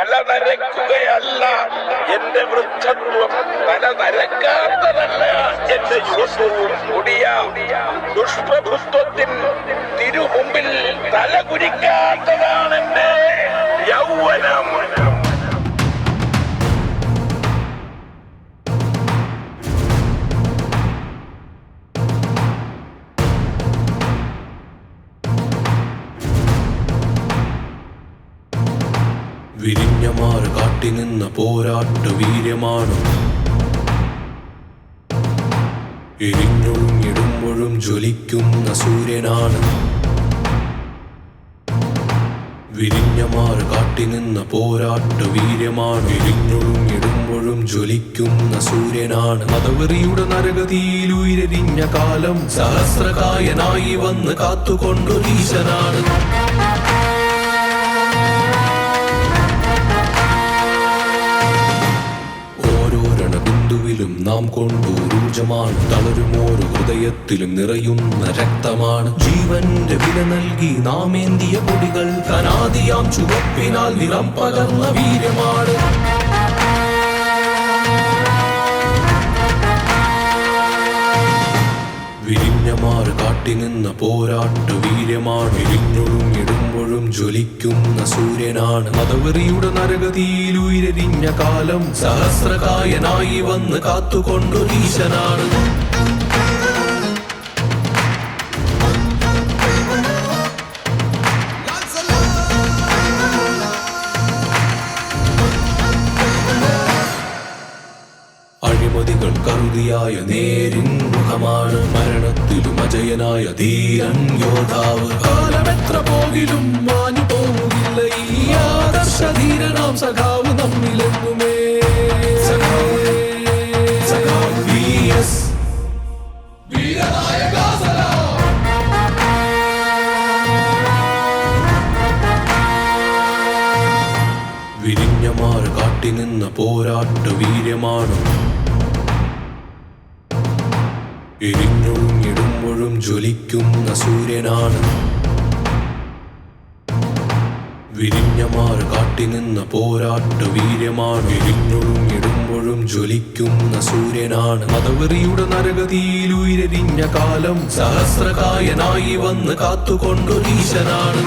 തല നരക്കുകയല്ല എന്റെ വൃദ്ധത്വം, തല നരക്കാത്തതല്ല എന്റെ യുവത്വവും. കൊടിയ ദുഷ്പ്രഭുത്വത്തിൻ തിരുമുമ്പിൽ തല കുനിക്കാത്തതാണ് എന്റെ യൗവനം. വിരിഞ്ഞമാറ് കാട്ടിനിന്ന പോരാട്ട വീര്യമാണ്. എരിഞ്ഞൊഴുങ്ങിടുമ്പോഴും ജ്വലിക്കുന്ന സൂര്യനാണ്. വിരിഞ്ഞമാറ് കാട്ടിനിന്ന പോരാട്ട വീര്യമാണ്. എരിഞ്ഞൊഴുങ്ങിടുമ്പോഴും ജ്വലിക്കുന്ന സൂര്യനാണ്. മതവെറിയുടെ നരകതിയിലുയരിഞ്ഞ കാലം സഹസ്രകായനായി വന്ന് കാത്തുകൊണ്ടൊരീശനാണ്. നാം കൊണ്ടൂർജമാണ്. തളരുമോരോ ഹൃദയത്തിലും നിറയുന്ന രക്തമാണ്. ജീവന്റെ വില നൽകി നാം ഏന്തിയ കൊടികൾ കനാദിയാം ചുവപ്പിനാൽ നിറം പകർന്ന വീര്യമാണ്. വിരിഞ്ഞമാറ് കാട്ടിനിന്ന പോരാട്ട വീര്യമാണ്. എരിഞ്ഞൊഴുങ്ങിടുമ്പോഴും ജ്വലിക്കുന്ന സൂര്യനാണ്. മതവെറിയുടെ നരകതിയിലുയരിഞ്ഞ കാലം സഹസ്രകായനായി വന്ന് കാത്തുകൊണ്ടൊരീശനാണ്. അഴിമതികൾ കറുതിയായ നേരിൻ മുഖമാണ്. മരണത്തിലും അജയനായ ധീരൻ യോദ്ധാവ്. കാലമെത്ര പോകിലും മാഞ്ഞു പോകില്ല ഈ ആദർശധീരനാം സഖാവ് നമ്മിലെങ്ങുമേ. വിരിഞ്ഞമാറ് കാട്ടിനിന്ന പോരാട്ട വീര്യമാണ്. എരിഞ്ഞൊഴുങ്ങിടുമ്പോഴും ജ്വലിക്കുന്ന സൂര്യനാണ്. വിരിഞ്ഞമാറ് കാട്ടിനിന്ന പോരാട്ട വീര്യമാണ്. എരിഞ്ഞൊഴുങ്ങിടുമ്പോഴും ജ്വലിക്കുന്ന സൂര്യനാണ്. മതവെറിയുടെ നരകതിയിലുയരിഞ്ഞ കാലം സഹസ്രകായനായി വന്ന് കാത്തുകൊണ്ടൊരീശനാണ്.